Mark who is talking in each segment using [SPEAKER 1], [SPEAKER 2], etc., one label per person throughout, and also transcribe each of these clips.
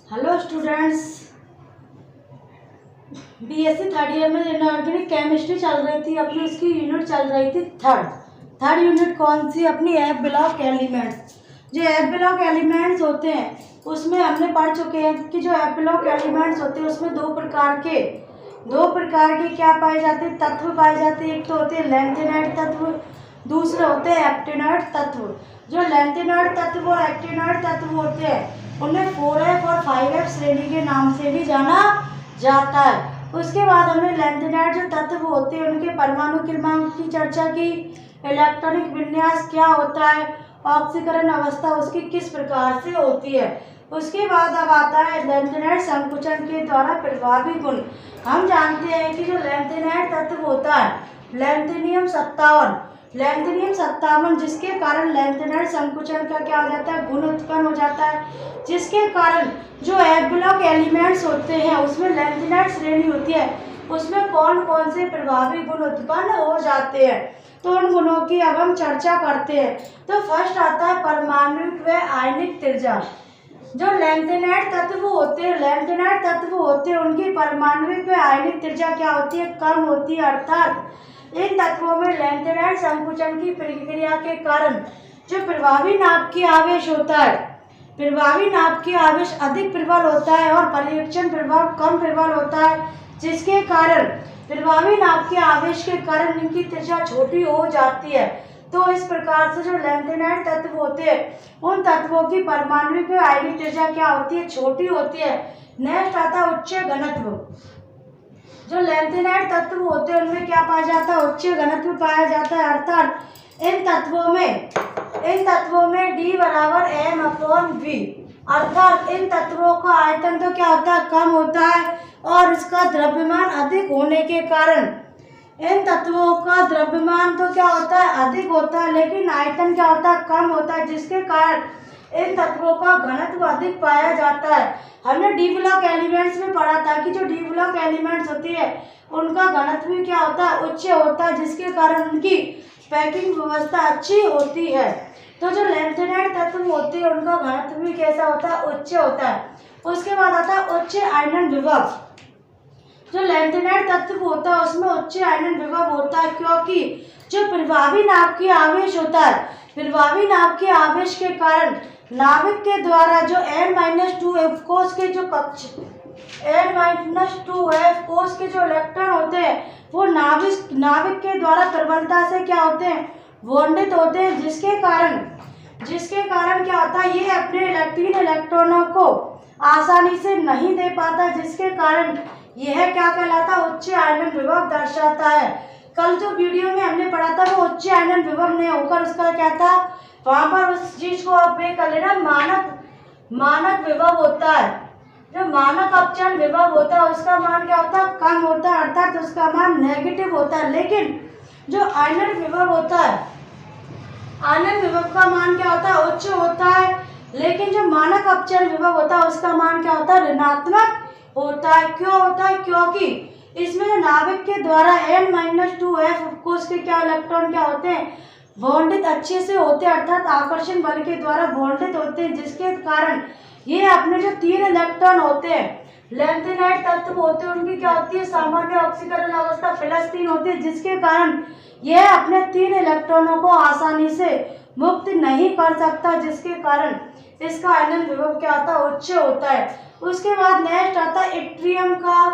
[SPEAKER 1] Hello students, BSc third year में inorganic chemistry चल रही थी अपनी, उसकी यूनिट चल रही थी थर्ड यूनिट कौन सी? अपनी एफ ब्लॉक एलिमेंट्स। जो एफ ब्लॉक एलिमेंट्स होते हैं उसमें हमने पढ़ चुके हैं कि जो एफ ब्लॉक एलिमेंट्स होते हैं उसमें दो प्रकार के क्या पाए जाते हैं? तत्व पाए जाते हैं। एक तो होते हैं लैंथेनाइड तत्व, दूसरे होते हैं एक्टिनॉइड तत्व। जो लैंथेनाइड तत्व और एक्टिनॉइड तत्व होते हैं उन्हें 4f और 5f श्रेणी के नाम से भी जाना जाता है। उसके बाद हमने लैंथेनाइड जो तत्व होते हैं उनके परमाणु क्रमांक की चर्चा की, इलेक्ट्रॉनिक विन्यास क्या होता है, ऑक्सीकरण अवस्था उसकी किस प्रकार से होती है। उसके बाद अब आता है लैंथेनाइड संकुचन के द्वारा प्रभावी गुण। हम जानते हैं कि जो लैंथेनाइड तत्व होता है लैंथेनियम 57, जिसके कारण लैंथेनाइड संकुचन का क्या हो जाता है? गुण उत्पन्न हो जाता है, जिसके कारण जो एफ ब्लॉक एलिमेंट्स होते हैं उसमें लैंथेनाइड श्रेणी होती है, उसमें कौन कौन से प्रभावी गुण उत्पन्न हो जाते हैं। तो उन गुणों की अब हम चर्चा करते हैं। तो फर्स्ट आता है परमाणविक व आयनिक त्रिज्या। जो लैंथेनाइड तत्व होते हैं उनकी परमाणविक व आयनिक त्रिज्या क्या होती है? कम होती है। अर्थात इन तत्वों में लैंथेनाइड संकुचन की प्रक्रिया के कारण जो प्रभावी नाभिक की आवेश होता है, प्रभावी नाभिक की आवेश अधिक प्रबल होता है और परिवेक्षण प्रभाव कम प्रबल होता है, जिसके कारण प्रभावी नाभिक के आवेश के कारण इनकी त्रिज्या छोटी हो जाती है। तो इस प्रकार से जो लैंथेनाइड तत्व होते हैं उन तत्वों की परमाणविक व आयनिक त्रिज्या क्या होती है? छोटी होती है। नेक्स्ट आता है उच्च घनत्व। जो लैंथेनाइड तत्व होते हैं उनमें क्या पाया जाता है? उच्च घनत्व पाया जाता है। अर्थात इन तत्वों में D बराबर m/v, अर्थात इन तत्वों का आयतन तो क्या होता है? कम होता है और इसका द्रव्यमान अधिक होने के कारण इन तत्वों का द्रव्यमान तो क्या होता है? अधिक होता है, लेकिन आयतन क्या होता है? कम होता है, जिसके कारण इन तत्वों का घनत्व अधिक पाया जाता है। हमने डी ब्लॉक एलिमेंट्स में पढ़ा था कि जो डी ब्लॉक एलिमेंट्स होती है उनका घनत्व भी क्या होता है? उच्च होता है, जिसके कारण उनकी पैकिंग व्यवस्था अच्छी होती है। तो जो लैंथेनाइड तत्व होते हैं उनका घनत्व भी कैसा होता है? उच्च होता है। उसके बाद आता है उच्च आयनन विभव। जो लैंथेनाइड तत्व होता है उसमें उच्च आयनन विभव होता है, क्योंकि जो प्रभावी नाभिक की आवेश होता है, प्रभावी नाभिक के आवेश के कारण नाभिक के द्वारा जो n-2f कोष के जो कक्ष n-2f कोष के जो इलेक्ट्रॉन होते हैं वो नाभिक के द्वारा प्रबलता से क्या होते हैं? बॉन्डित होते हैं, जिसके कारण क्या होता है? ये अपने 3 इलेक्ट्रॉनों को आसानी से नहीं दे पाता, जिसके कारण यह क्या कहलाता है? उच्च आयनन विभव दर्शाता है। कल जो वीडियो में हमने पढ़ा था वो उच्च आयनन विभव नहीं होकर उसका क्या था? वहां पर उस चीज को आप ये कर लेना, मानक विभव होता है। जो मानक अपचयन विभव होता है उसका मान क्या होता है? कम होता है, अर्थात उसका मान नेगेटिव होता है। लेकिन जो आयनन विभव होता है, आयनन विभव का मान क्या होता है? उच्च होता है। लेकिन जो मानक अपचयन विभव होता है उसका मान क्या होता है? ऋणात्मक होता है। क्यों होता है? क्योंकि इसमें जो नाभिक के द्वारा n-2f कोष के क्या इलेक्ट्रॉन क्या होते हैं? बॉन्डित अच्छे से होते हैं, अर्थात आकर्षण बल के द्वारा बॉन्डित होते हैं, जिसके कारण ये अपने जो 3 इलेक्ट्रॉन होते हैं लैंथेनाइड तत्व होते हैं उनकी क्या होती है? सामान्य ऑक्सीकरण अवस्था +3 होती है, जिसके कारण यह अपने 3 इलेक्ट्रॉनों को आसानी से मुक्त नहीं कर सकता, जिसके कारण इसका आयनन विभव क्या होता है? उच्च होता है। उसके बाद नेक्स्ट आता है इट्रियम का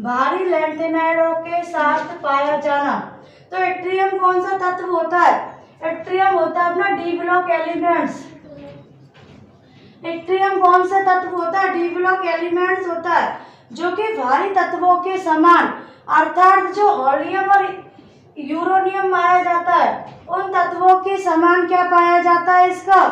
[SPEAKER 1] भारी लैंथेनाइडों के साथ पाया जाना। तो इट्रियम कौन सा तत्व होता है? इट्रियम होता है अपना डी ब्लॉक एलिमेंट्स। इट्रियम कौन सा तत्व होता है? डी ब्लॉक एलिमेंट्स होता है, जो कि भारी तत्वों के समान, अर्थात जो होलियम और यूरेनियम पाया जाता है उन तत्वों के समान क्या पाया जाता है? इसका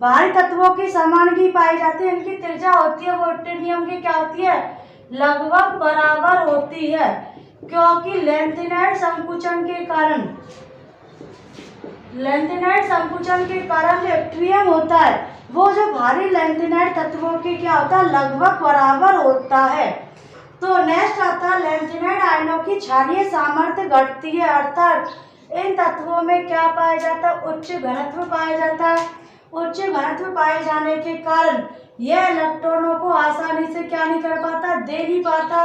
[SPEAKER 1] भारी तत्वों के समान की पाई जाती है। इनकी त्रिज्या होती है वो इट्रियम की क्या होती है? लगभग बराबर होती है, क्योंकि लैंथेनाइड संकुचन के कारण जो इट्रियम होता है वो जो भारी लैंथेनाइड तत्वों के क्या होता है? लगभग बराबर होता है। तो नेक्स्ट आता है लैंथेनाइड आयनों की क्षारीय सामर्थ्य घटती है, अर्थात इन तत्वों में क्या पाया जाता है? उच्च घनत्व पाया जाता है। उच्च घनत्व पाए जाने के कारण यह इलेक्ट्रॉनों को आसानी से क्या नहीं कर पाता, दे नहीं पाता,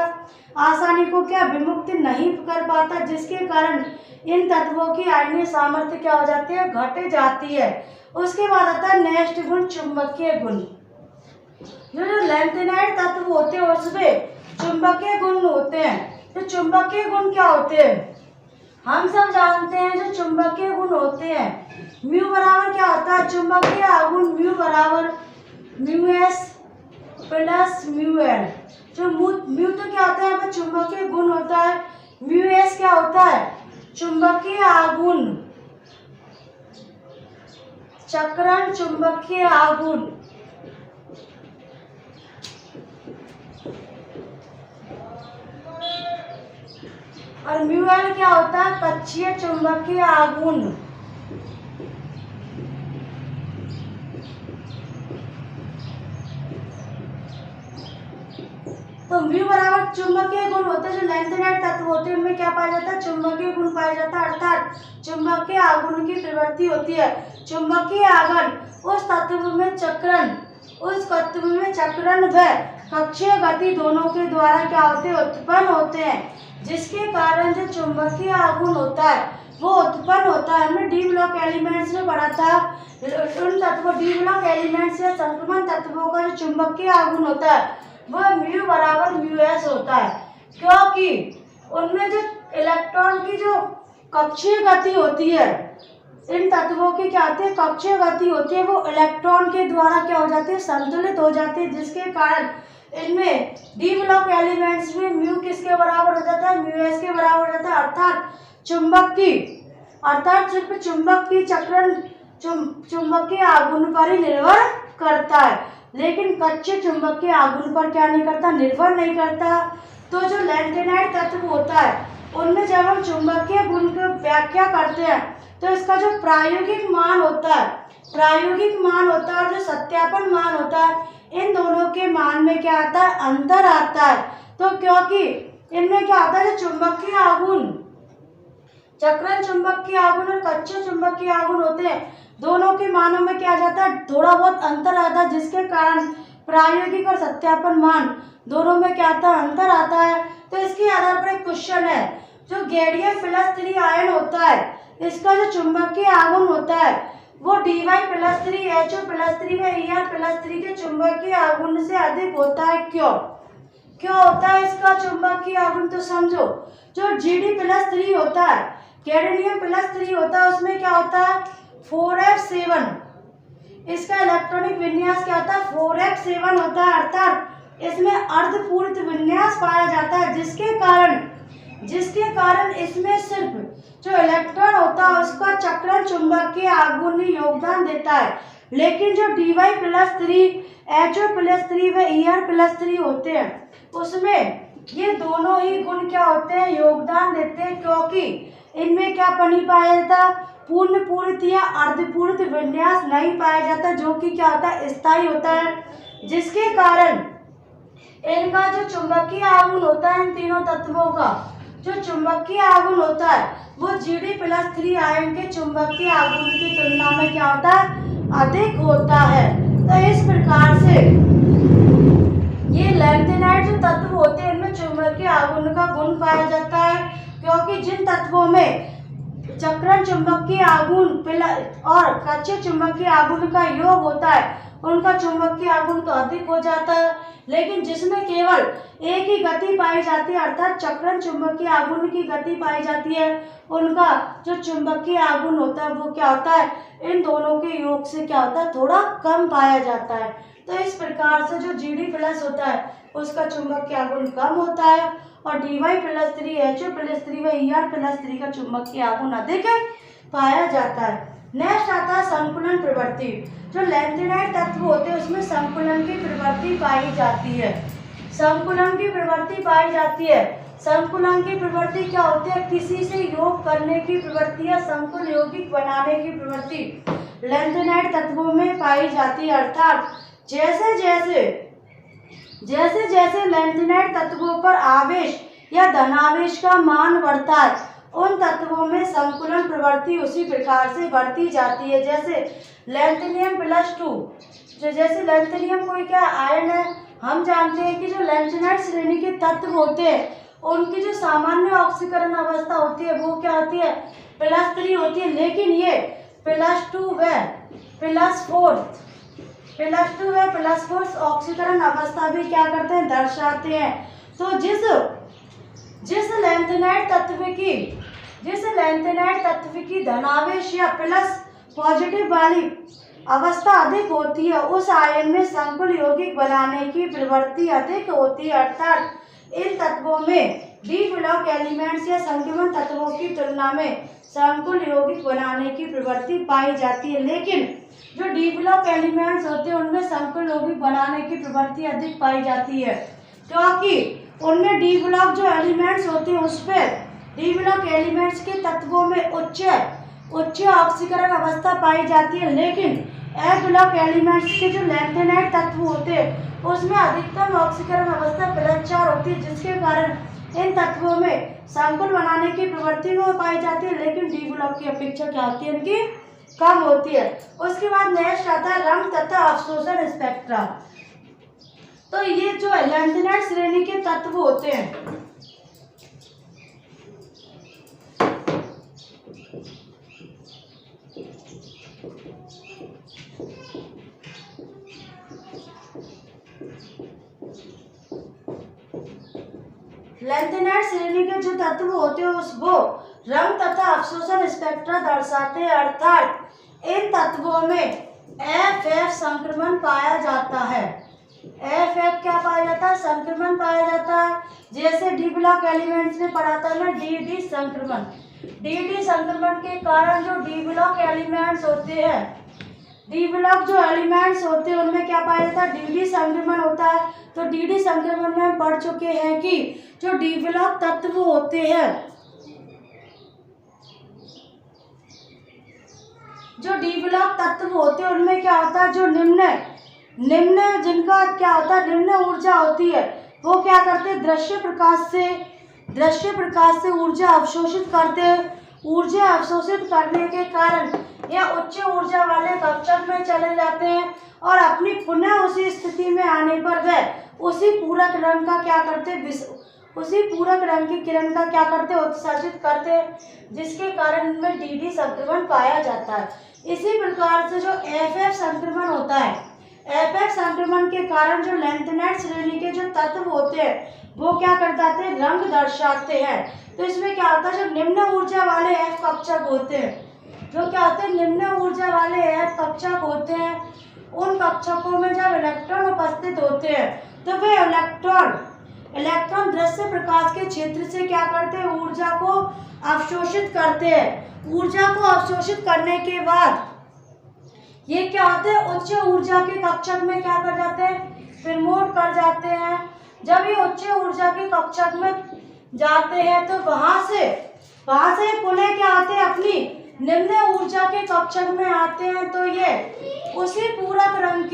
[SPEAKER 1] आसानी को क्या विमुक्त नहीं कर पाता, जिसके कारण इन तत्वों की आयनीय सामर्थ्य क्या हो जाती है, घट जाती है। उसके बाद आता है नेक्स्ट गुण, चुंबकीय गुण। जो लैंथेनाइड तत्व होते हैं उसमें चुंबकीय गुण होते हैं। तो चुंबकीय गुण क्या होते हैं, हम सब जानते हैं जो चुंबकीय गुण होते हैं, म्यू बराबर क्या होता है, चुंबकीय आघूर्ण म्यू बराबर mu S plus mu L. जो म्यू तो क्या होता है, यहाँ पर चुंबकीय गुण होता है, म्यू एस क्या होता है, चुंबकीय आघूर्ण, चक्रण चुंबकीय आघूर्ण। और म्यू एल क्या होता है, कक्षीय चुंबकीय आघूर्ण। तो म्यू बराबर चुंबकीय गुण होते हैं, जो लैंथेनाइड तत्व होते हैं उनमें क्या पाया जाता है, चुंबकीय गुण पाया जाता है, अर्थात चुंबकीय आघूर्ण की प्रवृत्ति होती है। चुंबकीय आघूर्ण उस तत्व में चक्रण व कक्षीय गति दोनों के द्वारा क्या होते हैं, उत्पन्न होते हैं, जिसके कारण जो चुंबकीय आघूर्ण होता है वो उत्पन्न होता है। हमने डी ब्लॉक एलिमेंट्स में पढ़ा था, उन तत्वों डी ब्लॉक एलिमेंट्स या संक्रमण तत्वों का जो चुंबकीय आघूर्ण होता है वह म्यू बराबर म्यू एस होता है, क्योंकि उनमें जो इलेक्ट्रॉन की जो कक्षीय गति होती है, इन तत्वों की क्या होती है, कक्षीय गति होती है, वो इलेक्ट्रॉन के द्वारा क्या हो जाती है, संतुलित हो जाती है, जिसके कारण इनमें डी ब्लॉक एलिमेंट्स में म्यू किसके बराबर हो जाता है, म्यू एस के बराबर हो जाता है, अर्थात सिर्फ चुंबक की चक्रण चुंबकीय आघूर्ण पर ही निर्भर करता है, लेकिन कच्चे चुंबकीय आघूर्ण पर क्या नहीं करता, निर्भर नहीं करता। तो जो लैंथेनाइड तत्व होता है उनमें जब हम चुंबकीय गुण की व्याख्या करते हैं तो इसका जो प्रायोगिक मान होता है और जो सत्यापन मान होता है, इन दोनों के मान में क्या आता है, अंतर आता है। तो क्योंकि इनमें क्या होता है, जो चुंबकीय आघूर्ण, चक्रण चुंबकीय आघूर्ण और कच्चे चुंबकीय आघूर्ण होते हैं, दोनों के मानों में क्या जाता है, थोड़ा बहुत अंतर आता है, जिसके कारण प्रायोगिक और सत्यापन मान दोनों में क्या आता है, अंतर आता है। तो इसके आधार पर एक क्वेश्चन है, जो गैलियम प्लस 3 आयन होता है, इसका जो चुंबकीय आघूर्ण होता है वो dy+3 HO+3 व Er+3 के चुंबकीय आघूर्ण से अधिक होता है। क्यों होता है इसका चुंबकीय आघूर्ण, तो समझो, जो Gd+3 होता है, कैडमियम+3 होता है, उसमें क्या होता है, 4f7, इसका इलेक्ट्रॉनिक विन्यास क्या होता है, 4f7 होता है, अर्थात इसमें अर्धपूरित विन्यास पाया जाता है, जिसके कारण इसमें सिर्फ जो इलेक्ट्रॉन होता है उसका चक्रण चुंबकीय आघूर्ण योगदान देता है, लेकिन जो dy+3 HO+3 व Er+3 होते हैं उसमें ये दोनों ही गुण क्या होते हैं, योगदान देते हैं, क्योंकि इनमें क्या नहीं पाया जाता, पूर्ण पूरित या अर्धपूरित विन्यास नहीं पाया जाता, जो कि क्या होता है, स्थायी होता है, जिसके कारण इनका जो चुंबकीय आघूर्ण होता है, इन तीनों तत्वों का जो चुंबकीय आघूर्ण होता है वो Gd+3 आयन के चुंबकीय आघूर्ण की तुलना में क्या होता है, अधिक होता है। तो इस प्रकार से ये लैंथेनाइड जो तत्व होते हैं इनमें चुंबकीय आघूर्ण का गुण पाया जाता है, क्योंकि जिन तत्वों में चक्रण चुंबकीय आघूर्ण और कच्चे चुंबकीय आघूर्ण का योग होता है उनका चुंबकीय आघूर्ण तो अधिक हो जाता है, लेकिन जिसमें केवल एक ही गति पाई जाती है, अर्थात चक्रण चुंबकीय आघूर्ण की गति पाई जाती है, उनका जो चुंबकीय आघूर्ण होता है वो क्या होता है, इन दोनों के योग से क्या होता है, थोड़ा कम पाया जाता है। तो इस प्रकार से जो Gd+ होता है उसका चुंबकीय आघूर्ण कम होता है और dy+3 HO+3 व Er+3 का चुंबकीय आघूर्ण अधिक पाया जाता है। नेक्स्ट आता है संकुलन प्रवृत्ति। जो लैंथेनाइड तत्व होते हैं उसमें संकुलन की प्रवृत्ति पाई जाती है। संकुलन की प्रवृत्ति क्या होती है, किसी से योग करने की प्रवृत्ति या संकुल यौगिक बनाने की प्रवृत्ति लैंथेनाइड तत्वों में पाई जाती है, अर्थात जैसे जैसे लैंथेनाइड तत्वों पर आवेश या धनावेश का मान बढ़ता है उन तत्वों में संकुलन प्रवृत्ति उसी प्रकार से बढ़ती जाती है। जैसे लैंथेनियम+2, जैसे लैंथेनियम कोई क्या आयन है, हम जानते हैं कि जो लैंथेनाइड श्रेणी के तत्व होते हैं उनकी जो सामान्य ऑक्सीकरण अवस्था होती है वो क्या होती है, +3 होती है। लेकिन ये +2 व +4 ऑक्सीकरण अवस्था भी क्या करते हैं, दर्शाते हैं। तो जिस लैंथेनाइड तत्व की धनावेश या प्लस पॉजिटिव वाली अवस्था अधिक होती है उस आयन में संकुल यौगिक बनाने की प्रवृत्ति अधिक होती है। अर्थात इन तत्वों में डी ब्लॉक एलिमेंट्स या संक्रमण तत्वों की तुलना में संकुल यौगिक बनाने की प्रवृत्ति पाई जाती है। लेकिन जो डी ब्लॉक एलिमेंट्स होते हैं उनमें संकुल यौगिक बनाने की प्रवृत्ति अधिक पाई जाती है, क्योंकि उनमें डी ब्लॉक जो एलिमेंट्स होते हैं उस पर डी ब्लॉक एलिमेंट्स के तत्वों में उच्च ऑक्सीकरण अवस्था पाई जाती है। लेकिन ए ब्लॉक एलिमेंट्स के जो लैंथेनाइड तत्व होते हैं उसमें अधिकतम ऑक्सीकरण अवस्था +4 होती है, जिसके कारण इन तत्वों में संकुल बनाने की प्रवृत्ति वो पाई जाती है। लेकिन डी ब्लॉक की अपेक्षा क्या होती है, इनकी कम होती है। उसके बाद नेक्स्ट आता है रंग तथा अवशोषण स्पेक्ट्रा। तो ये जो लैंथेनाइड श्रेणी के तत्व होते हैं लैंथेनाइड श्रेणी के जो तत्व होते हैं वो रंग तथा अवशोषण स्पेक्ट्रा दर्शाते हैं। अर्थात इन तत्वों में FF संक्रमण पाया जाता है। FF क्या पाया जाता है, संक्रमण पाया जाता है। जैसे डी ब्लॉक एलिमेंट्स में पढ़ा था ना DD संक्रमण। DD संक्रमण के कारण जो डी ब्लॉक एलिमेंट्स होते हैं, डी ब्लॉक जो एलिमेंट्स होते हैं उनमें क्या पाया जाता है, DD संक्रमण होता है। तो DD संक्रमण में हम पढ़ चुके हैं कि जो डी ब्लॉक तत्व होते हैं, जो डी ब्लॉक तत्व होते हैं उनमें क्या होता है, जो निम्न जिनका क्या होता है, निम्न ऊर्जा होती है, वो क्या करते हैं, दृश्य प्रकाश से ऊर्जा अवशोषित करते हैं। ऊर्जा अवशोषित करने के कारण यह उच्च ऊर्जा वाले कक्षक में चले जाते हैं और अपनी पुनः उसी स्थिति में आने पर वह उसी पूरक रंग का क्या करते, उसी पूरक रंग की किरण का क्या करते, उत्सर्जित करते, जिसके कारण इनमें DD संक्रमण पाया जाता है। इसी प्रकार से जो FF संक्रमण होता है, FF संक्रमण के कारण जो लैंथेनाइड श्रेणी के जो तत्व होते हैं वो क्या कर जाते हैं, रंग दर्शाते हैं। तो इसमें क्या होता है, जो निम्न ऊर्जा वाले F कक्षक होते हैं, जो क्या होते हैं, निम्न ऊर्जा वाले F कक्षक होते हैं, उन कक्षकों में जब इलेक्ट्रॉन उपस्थित होते हैं तो वे इलेक्ट्रॉन दृश्य प्रकाश के क्षेत्र से क्या करते हैं, ऊर्जा को अवशोषित करते हैं। ऊर्जा को अवशोषित करने के बाद ये क्या होते हैं, उच्च ऊर्जा के कक्षक में क्या कर जाते हैं, प्रमोट कर जाते हैं। जब ये उच्च ऊर्जा के कक्षक में जाते हैं तो वहां से पुनः क्या आते हैं, अपनी निम्न ऊर्जा के कक्षक में आते हैं। तो ये उसी पूरक रंग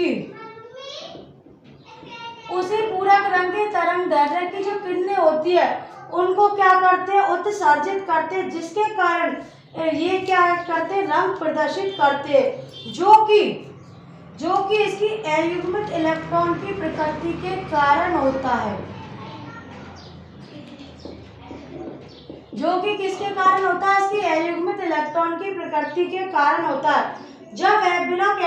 [SPEAKER 1] की तरंग दैर्घ्य की जो किरणें होती है उनको क्या करते हैं, उत्सर्जित करते हैं, जिसके कारण ये क्या करते हैं, रंग प्रदर्शित करते हैं, जो कि इसकी अयुग्मित इलेक्ट्रॉन की प्रकृति के कारण होता है। जो कि किसके कारण होता है, इसकी अयुग्मित इलेक्ट्रॉन की प्रकृति के कारण होता है। जब ए ब्लॉक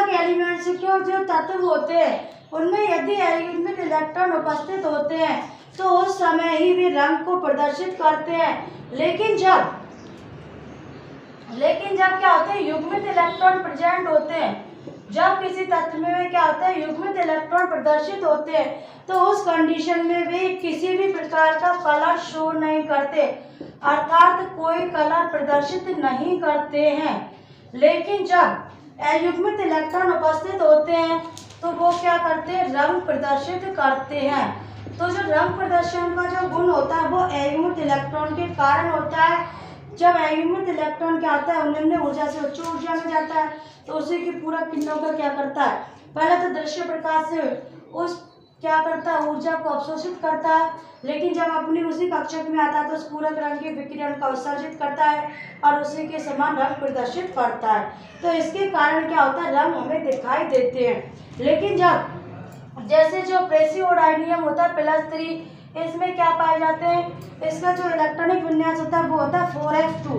[SPEAKER 1] एलिमेंट्स के जो तत्व होते हैं उनमें यदि अयुग्मित इलेक्ट्रॉन उपस्थित होते हैं तो उस समय ही वे रंग को प्रदर्शित करते हैं। लेकिन जब क्या होते हैं, युग्मित इलेक्ट्रॉन प्रेजेंट होते हैं, जब किसी तत्व में क्या होता है, युग्मित इलेक्ट्रॉन प्रदर्शित होते हैं तो उस कंडीशन में वे किसी भी प्रकार का कलर शो नहीं करते, अर्थात कोई कलर प्रदर्शित नहीं करते हैं। लेकिन जब अयुग्मित इलेक्ट्रॉन उपस्थित होते हैं तो वो क्या करते हैं, रंग प्रदर्शित करते हैं। तो जो रंग प्रदर्शन का जो गुण होता है वो अयुग्मित इलेक्ट्रॉन के कारण होता है। जब अयुग्मित इलेक्ट्रॉन क्या होता है, निम्न ऊर्जा से उच्च ऊर्जा में जाता है तो उसी की पूरा किरणों का क्या करता है, पहले तो दृश्य प्रकाश से उस क्या करता है, ऊर्जा को अवशोषित करता है। लेकिन जब अपनी उसी कक्षक में आता है तो उस पूरक रंग के विकिरण का उत्सर्जित करता है और उसी के समान रंग प्रदर्शित करता है। तो इसके कारण क्या होता है, रंग हमें दिखाई देते हैं। लेकिन जैसे जो प्रेसियोडाइनियम होता है +3, इसमें क्या पाए जाते हैं, इसका जो इलेक्ट्रॉनिक विन्यास होता है वो होता है 4f2।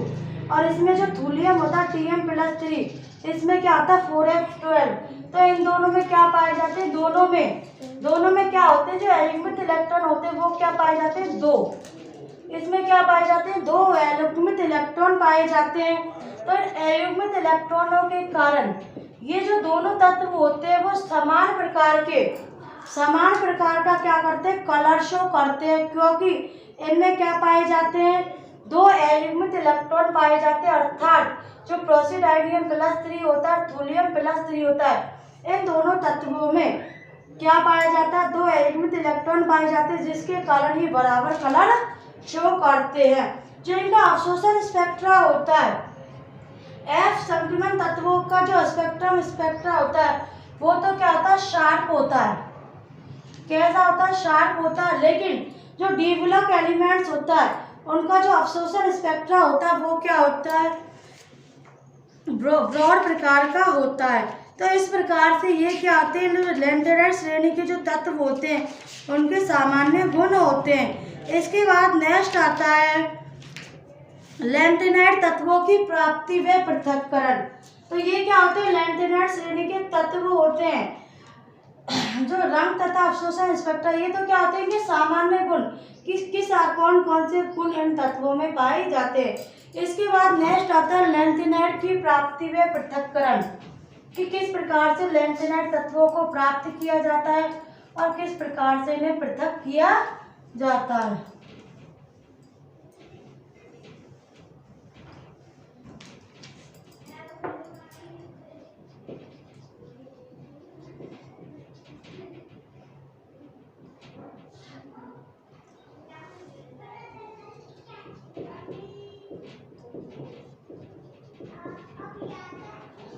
[SPEAKER 1] और इसमें जो थूलियम होता है Tm+3, इसमें क्या आता है 4f12। तो इन दोनों में क्या पाए जाते हैं, दोनों में क्या होते हैं, जो अयुग्मित इलेक्ट्रॉन होते हैं वो क्या पाए जाते हैं, 2। इसमें क्या पाए जाते हैं, 2 अयुग्मित इलेक्ट्रॉन पाए जाते हैं। तो अयुग्मित इलेक्ट्रॉनों के कारण ये जो दोनों तत्व होते हैं वो समान प्रकार का क्या करते हैं, कलर शो करते हैं, क्योंकि इनमें क्या पाए जाते हैं, 2 अयुग्मित इलेक्ट्रॉन पाए जाते हैं। अर्थात जो प्रोसिडाइनियम +3 होता है, थूलियम +3 होता है, इन दोनों तत्वों में क्या पाया जाता है, 2 अयुग्मित इलेक्ट्रॉन पाए जाते हैं, जिसके कारण ये बराबर कलर शो करते हैं। जो इनका अवशोषण स्पेक्ट्रा होता है, F संक्रमण तत्वों का जो स्पेक्ट्रा होता है वो तो क्या होता है, शार्प होता है। कैसा होता है, शार्प होता है। लेकिन जो डी ब्लॉक एलिमेंट्स होता है उनका जो अवशोषण स्पेक्ट्रा होता है वो क्या होता है, ब्रॉड प्रकार का होता है। तो इस प्रकार से ये क्या होते हैं, लैंथेनाइड श्रेणी के जो तत्व होते हैं उनके सामान्य गुण होते हैं। इसके बाद नेक्स्ट आता है लैंथेनाइड तत्वों की प्राप्ति व पृथक्करण। तो ये क्या होते हैं, लैंथेनाइड श्रेणी के तत्व होते हैं। जो रंग तथा अवशोषण स्पेक्ट्रा, ये तो क्या होते हैं कि सामान्य गुण, किस कौन से गुण इन तत्वों में पाए जाते हैं। इसके बाद नेक्स्ट आता है लैंथेनाइड की प्राप्ति व पृथक्करण, कि किस प्रकार से लैंथेनाइड तत्वों को प्राप्त किया जाता है और किस प्रकार से इन्हें पृथक किया जाता है।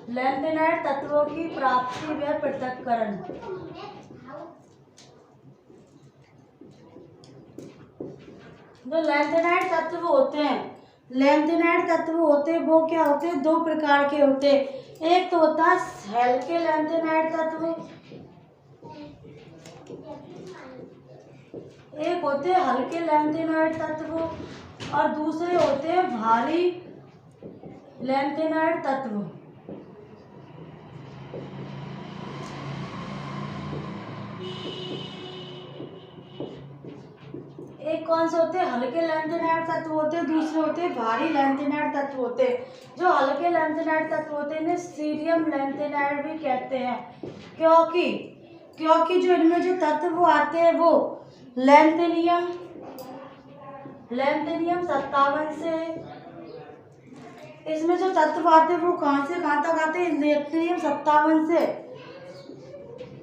[SPEAKER 1] लैंथेनाइड तत्वों की प्राप्ति व पृथक्करण। जो लैंथेनाइड तत्व होते हैं वो क्या होते हैं, 2 प्रकार के होते हैं। एक तो होता है हल्के लैंथेनाइड तत्व, एक होते हैं हल्के लैंथेनाइड तत्व और दूसरे होते हैं भारी लैंथेनाइड तत्व। एक कौन से होते हैं, हल्के लैंथेनाइड तत्व होते हैं, दूसरे होते हैं भारी लैंथेनाइड तत्व होते हैं। जो हल्के लैंथेनाइड तत्व होते हैं इन्हें सीरियम लैंथेनाइड भी कहते हैं, क्योंकि जो इनमें जो तत्व वो आते हैं वो लैंथेनियम 57 से, इसमें जो तत्व आते हैं वो कहाँ से कहाँ तक आते हैं, लैंथेनियम 57 से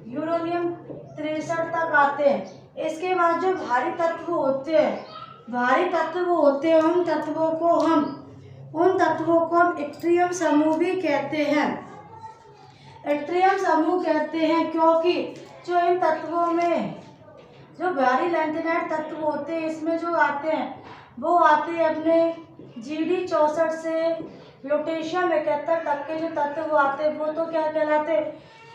[SPEAKER 1] यूरेनियम 63 तक आते हैं। इसके बाद जो भारी तत्व होते हैं उन तत्वों को हम इट्रियम समूह भी कहते हैं। इट्रियम समूह कहते हैं क्योंकि जो इन तत्वों में जो भारी लैंथेनाइड तत्व होते हैं इसमें जो आते हैं वो आते हैं अपने GD 64 से लुटेशियम 71 तक के जो तत्व आते हैं वो तो क्या कहलाते हैं,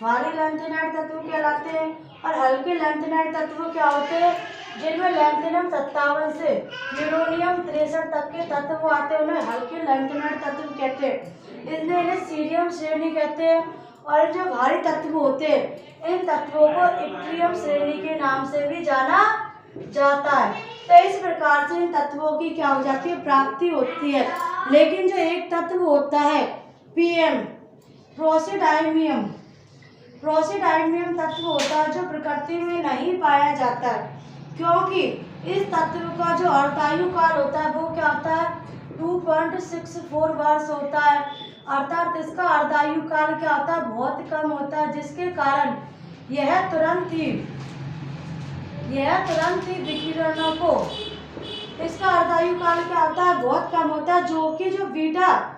[SPEAKER 1] भारी लैंथेनाइड तत्व कहलाते हैं। और हल्के लैंथेनाइड तत्व क्या होते हैं, जिनमें लैंथेनियम 57 से यूरेनियम 63 तक के तत्व आते हैं उन्हें हल्के लैंथेनाइड तत्व कहते हैं, इसलिए इन्हें सीरियम श्रेणी कहते हैं। और जो भारी तत्व होते हैं इन तत्वों को इट्रियम श्रेणी के नाम से भी जाना जाता है। तो इस प्रकार से इन तत्वों की क्या हो जाती है, प्राप्ति होती है। लेकिन जो एक तत्व होता है PM प्रोसिडाइनियम तत्व होता है जो प्रकृति में नहीं पाया जाता है, क्योंकि इस तत्व का जो अर्धायु काल होता है वो क्या होता है 2.64 वर्ष होता है। अर्थात इसका अर्धायु काल क्या होता है, बहुत कम होता है, जिसके कारण यह तुरंत ही विकिरणों को, इसका अर्धायु काल क्या होता है, बहुत कम होता है, जो कि जो बीटा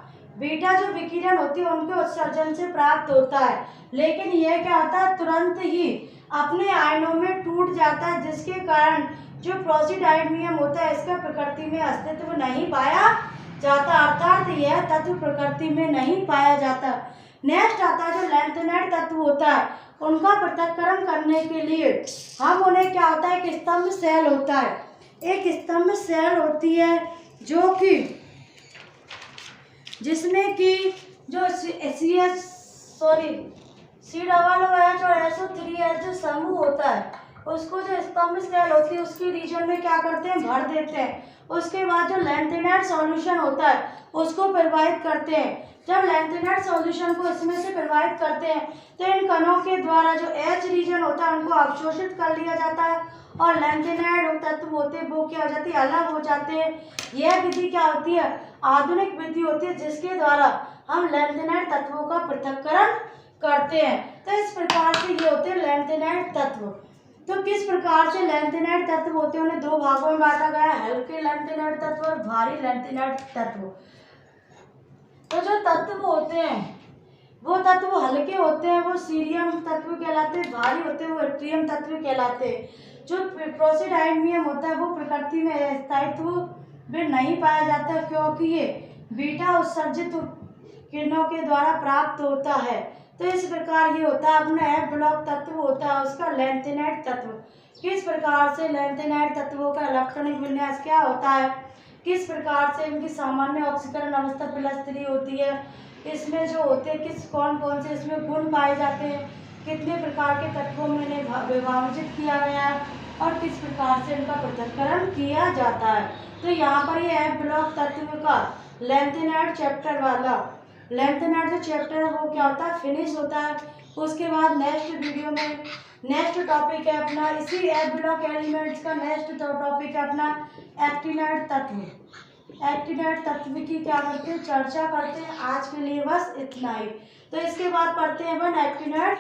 [SPEAKER 1] जो विकिरण होती है उनके उत्सर्जन से प्राप्त होता है। लेकिन यह क्या होता है, तुरंत ही अपने आयनों में टूट जाता है, जिसके कारण जो प्रोसिडाइनियम होता है इसका प्रकृति में अस्तित्व नहीं पाया जाता, अर्थात यह तत्व प्रकृति में नहीं पाया जाता। नेक्स्ट आता है जो लैंथेनाइड तत्व होता है उनका पृथक्करण करने के लिए हम उन्हें क्या होता है, एक स्तंभ सेल होता है, एक स्तंभ सेल होती है जो कि जिसमें कि जो C डबल और SO3 जो समूह होता है उसको जो स्तंभ सेल होती है उसके रीजन में क्या करते हैं, भर देते हैं। उसके बाद जो लैंथेनाइड सॉल्यूशन होता है उसको प्रवाहित करते हैं। जब लैंथेनाइड सॉल्यूशन को इसमें से प्रवाहित करते हैं तो इन कणों के द्वारा जो H रीजन होता है उनको अवशोषित कर लिया जाता है और लैंथेनाइड तत्व होते हैं वो क्या हो जाती है, अलग हो जाते हैं। यह विधि क्या होती है, आधुनिक विधि होती है जिसके द्वारा हम लैंथेनाइड तत्वों का पृथक्करण करते हैं। तो इस प्रकार से ये होते हैं लैंथेनाइड तत्व। तो किस प्रकार से लैंथेनाइड तत्व होते हैं उन्हें दो भागों में बांटा गया है, हल्के लैंथेनाइड तत्व और भारी लैंथेनाइड तत्व। तो जो तत्व होते हैं वो तत्व हल्के होते हैं वो सीरियम तत्व कहलाते हैं, भारी होते हैं वो यट्रियम तत्व कहलाते हैं। जो प्रोसिडाइमियम होता है वो प्रकृति में स्थायित्व में नहीं पाया जाता क्योंकि ये बीटा उत्सर्जित किरणों के द्वारा प्राप्त होता है। तो इस प्रकार ये होता है अपना F ब्लॉक तत्व होता है उसका लैंथेनाइड तत्व। किस प्रकार से लैंथेनाइड तत्वों का इलेक्ट्रॉनिक विन्यास क्या होता है, किस प्रकार से इनकी सामान्य ऑक्सीकरण अवस्था +3 होती है, इसमें जो होते हैं किस कौन कौन से इसमें गुण पाए जाते हैं, कितने प्रकार के तत्वों में इन्हें विभाजित किया गया है और किस प्रकार से इनका पृथक्करण किया जाता है। तो यहाँ पर ये F ब्लॉक तत्व का लैंथेनाइड चैप्टर वाला लैंथेनाइड जो चैप्टर है वो क्या होता है, फिनिश होता है। उसके बाद नेक्स्ट वीडियो में नेक्स्ट टॉपिक है अपना इसी F ब्लॉक एलिमेंट्स का नेक्स्ट टॉपिक है अपना एक्टिनाइड तत्व। एक्टिनाइड तत्व की क्या करते हैं, चर्चा करते हैं। आज के लिए बस इतना ही। तो इसके बाद पढ़ते हैं अपन एक्टिनाइड